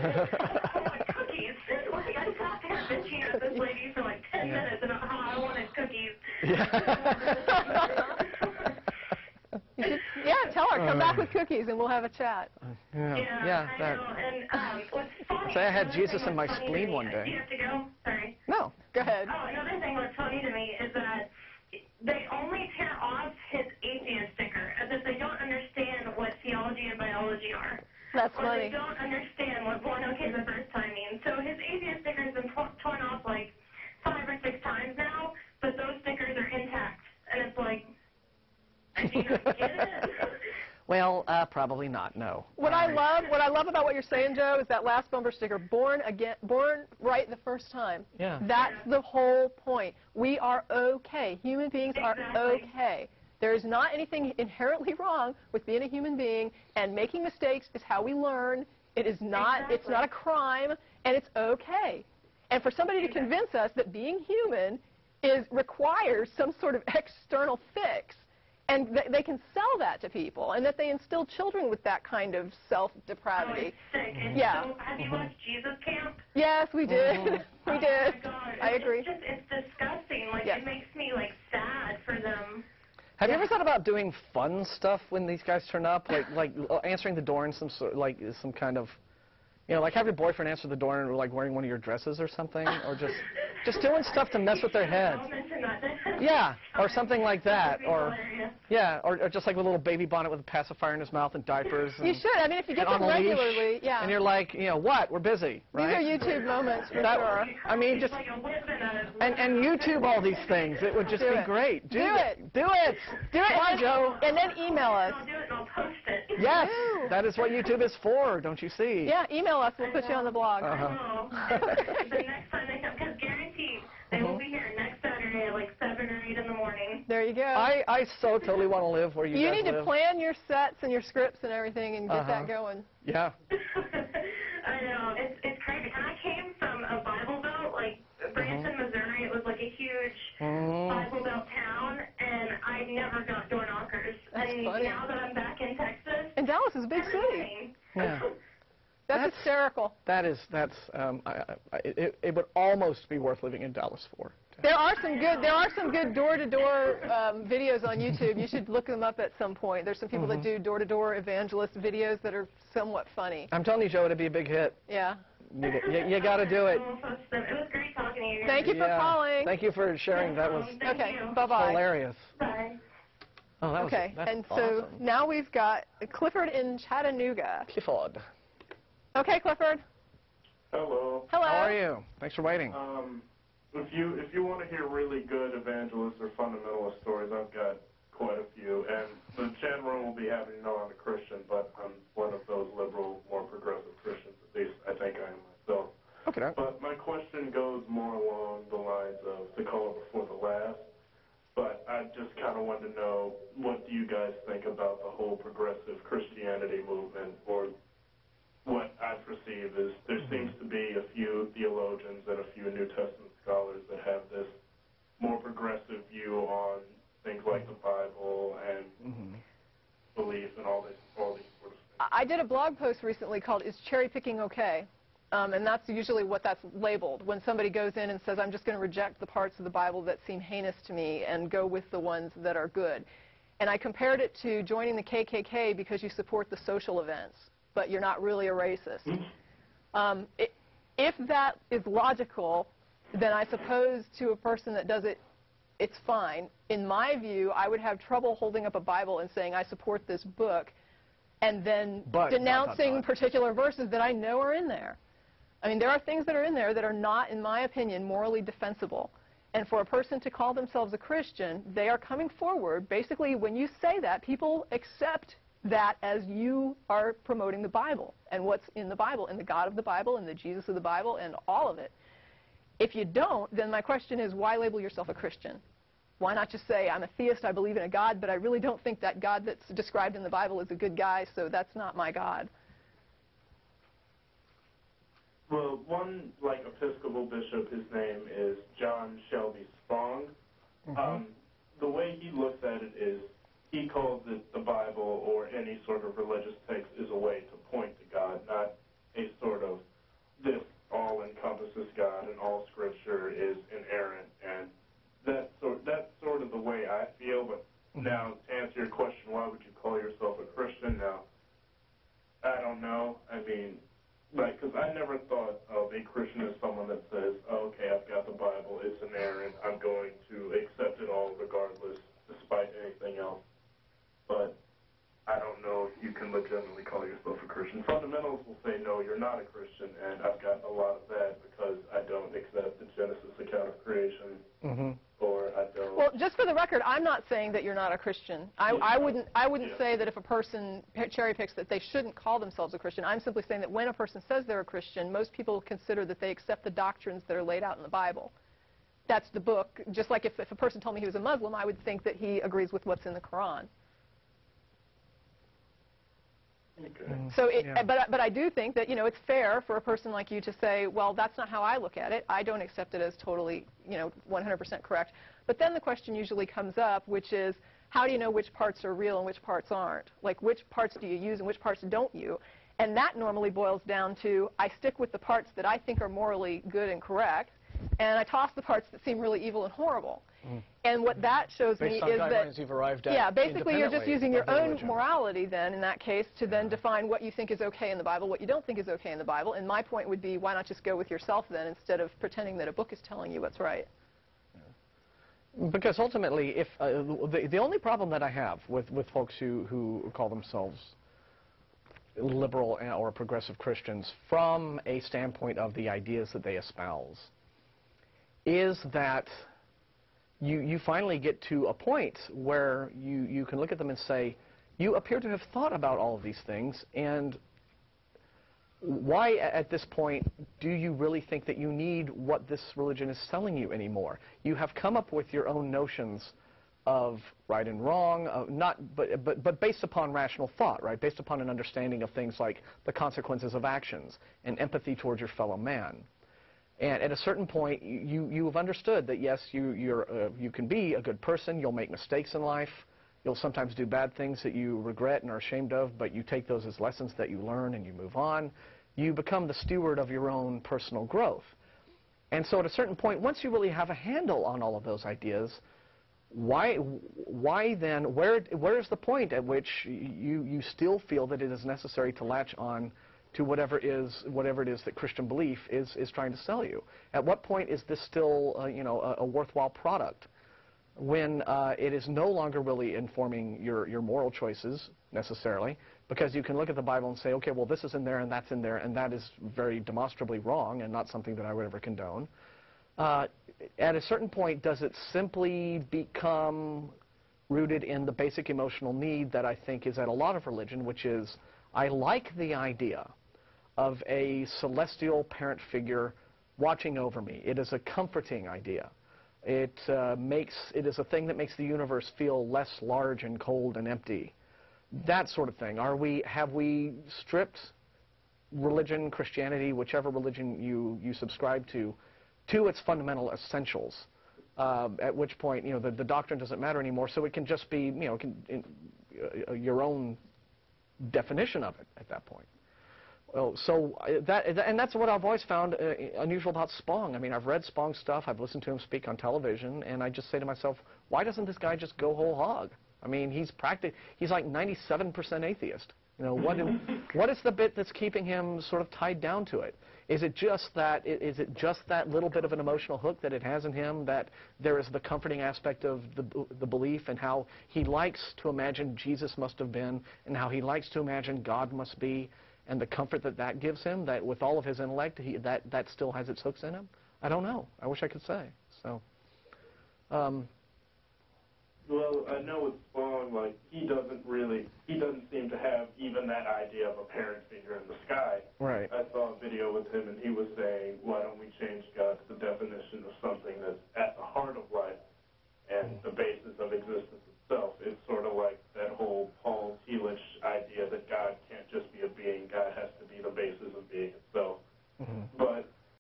want cookies. Like, I sat there bitching at this lady for like 10 minutes about how I wanted cookies. Tell her, come back with cookies and we'll have a chat. I know. And what's funny... Say I had Jesus in my spleen one day. Do you have to go? Sorry. No. Go ahead. Oh, another thing that's funny to me is that they only tear off his atheist sticker as if they don't understand what theology and biology are. That's or funny. They don't understand what born okay the first time means. So his atheist sticker has been torn off like 5 or 6 times now, but those stickers are intact. And it's like, do you not get it? Well, probably not. No. What I love about what you're saying, Joe, is that last bumper sticker, born right the first time. Yeah. That's the whole point. We are okay. Human beings are okay. There is not anything inherently wrong with being a human being, and making mistakes is how we learn. It is not. It's not a crime, and it's okay. And for somebody to convince us that being human requires some sort of external fix, and they can sell that to people, and that they instill children with that kind of self-depravity. Oh, it's sick. And yeah. So, have you watched Jesus Camp? Yes, we did. We did. Oh my God. I agree. It's disgusting. Like, it makes me, like, sad for them. Have you ever thought about doing fun stuff when these guys turn up, like answering the door in some sort, like some kind of, like have your boyfriend answer the door and like wearing one of your dresses or something, or just doing stuff to mess with their heads. Yeah, or something like that, or or just like a little baby bonnet with a pacifier in his mouth and diapers. And, you should. I mean, if you get them regularly, yeah. And you're like, what? We're busy, right? These are YouTube moments for sure. I mean, just and YouTube all these things. It would just be great. Do it. Do it. Do it. Come on, Joe. And then email us. I'll do it and I'll post it. Yes, that is what YouTube is for. Don't you see? Yeah, email us. We'll put you on the blog. The next time they come, because guaranteed they will be here next Saturday at like 7 or 8 in the morning. There you go. I so totally want to live where you guys live. You need to plan your sets and your scripts and everything and get that going. Yeah. I know. It's crazy. And I came from a Bible Belt, like Branson, Missouri. It was like a huge Bible Belt town, and I never got door knockers. That's and funny. now that I'm back in Texas. And Dallas is a big city. Yeah. That's hysterical. It would almost be worth living in Dallas for. There are some good door-to-door videos on YouTube. You should look them up at some point. There's some people that do door-to-door evangelist videos that are somewhat funny. I'm telling you, Joe, it'd be a big hit. Yeah. You got to do it. It was great talking to you. Thank you for calling. Thank you for sharing. That was Bye-bye. hilarious. Bye. Oh, that was and awesome. so now we've got Clifford in Chattanooga. Clifford. Okay, Clifford. Hello. Hello. How are you? Thanks for waiting. If you want to hear really good evangelist or fundamentalist stories, I've got quite a few. And the chat room will be happy to know I'm a Christian, but I'm one of those liberal, more progressive Christians. At least I think I am myself. Okay. But my question goes more along the lines of the caller before the last. But I just kind of wanted to know, what do you guys think about the whole progressive Christianity movement? Or what I perceive is there seems to be a few theologians and a few New Testament scholars that have this more progressive view on things like the Bible and belief and all these sort of things. I did a blog post recently called "Is Cherry Picking Okay?" And that's usually what that's labeled. When somebody goes in and says, I'm just going to reject the parts of the Bible that seem heinous to me and go with the ones that are good. And I compared it to joining the KKK because you support the social events, but you're not really a racist. If that is logical, then I suppose to a person that does it, it's fine. In my view, I would have trouble holding up a Bible and saying, I support this book, and then denouncing particular verses that I know are in there. I mean, there are things that are in there that are not, in my opinion, morally defensible. And for a person to call themselves a Christian, they are coming forward. Basically, when you say that, people accept that as you are promoting the Bible and what's in the Bible and the God of the Bible and the Jesus of the Bible and all of it. If you don't, then my question is, why label yourself a Christian? Why not just say, I'm a theist, I believe in a God, but I really don't think that God that's described in the Bible is a good guy, so that's not my God. Well, one, like, Episcopal bishop, his name is John Shelby Spong. The way he looks at it is, he calls it the Bible or any sort of religious text is a way to point to God, not a sort of call yourself a Christian now? I don't know. I mean, like, because I never thought of a Christian as someone that says, oh, okay, I've got the Bible, it's inerrant, I'm going to accept it all regardless, despite anything else. But I don't know if you can legitimately call yourself a Christian. Fundamentals will say, no, you're not a Christian, and I've got a lot of that because I don't accept the Genesis account of creation, or I don't. Well, just for the record, I'm not saying that you're not a Christian. I wouldn't say that if a person cherry picks that they shouldn't call themselves a Christian. I'm simply saying that when a person says they're a Christian, most people consider that they accept the doctrines that are laid out in the Bible. That's the book. Just like if a person told me he was a Muslim, I would think that he agrees with what's in the Quran. Okay. So, but I do think that, you know, it's fair for a person like you to say, well, that's not how I look at it. I don't accept it as totally, you know, 100% correct. But then the question usually comes up, which is, how do you know which parts are real and which parts aren't? Like, which parts do you use and which parts don't you? And that normally boils down to, I stick with the parts that I think are morally good and correct, and I toss the parts that seem really evil and horrible. And what that shows me is that, you've arrived at yeah, basically you're just using your own religion. morality then, in that case, to then define what you think is okay in the Bible, what you don't think is okay in the Bible. And my point would be, why not just go with yourself then, instead of pretending that a book is telling you what's right? Because ultimately, if the only problem that I have with folks who call themselves liberal or progressive Christians from a standpoint of the ideas that they espouse is that you finally get to a point where you can look at them and say, you appear to have thought about all of these things, and why at this point do you really think that you need what this religion is selling you anymore? You have come up with your own notions of right and wrong, but based upon rational thought, right? Based upon an understanding of things like the consequences of actions and empathy towards your fellow man. And at a certain point, you've understood that, yes, you can be a good person, you'll make mistakes in life, you'll sometimes do bad things that you regret and are ashamed of, but you take those as lessons that you learn and you move on. You become the steward of your own personal growth. And so at a certain point, once you really have a handle on all of those ideas, why then, where is the point at which you still feel that it is necessary to latch on to whatever it is that Christian belief is trying to sell you? At what point is this still a worthwhile product when it is no longer really informing your moral choices necessarily, because you can look at the Bible and say, okay, well, this is in there and that's in there, and that is very demonstrably wrong and not something that I would ever condone. At a certain point, does it simply become rooted in the basic emotional need that I think is at a lot of religion, which is, I like the idea of a celestial parent figure watching over me. It is a comforting idea. It is a thing that makes the universe feel less large and cold and empty. That sort of thing. Have we stripped religion, Christianity, whichever religion you subscribe to its fundamental essentials? At which point, the doctrine doesn't matter anymore, so it can just be, your own definition of it at that point. Well, so that's what I've always found unusual about Spong. I mean, I've read Spong's stuff, I've listened to him speak on television, and I just say to myself, why doesn't this guy just go whole hog? I mean, he's like 97% atheist. What is the bit that's keeping him sort of tied down to it? Is it just that little bit of an emotional hook that it has in him, that there is the comforting aspect of the belief and how he likes to imagine Jesus must have been and how he likes to imagine God must be, and the comfort that gives him, that with all of his intellect, that still has its hooks in him? I don't know. I wish I could say. So. Well, I know with Spong, like, he doesn't seem to have even that idea of a parent figure in the sky. Right. I saw a video with him, and he was saying, why don't we change God to the definition of something that's at the heart of life and the basis of existence itself? It's sort of like that whole Paul Tillich idea that God can't just be a being, God has to be the basis of being itself. But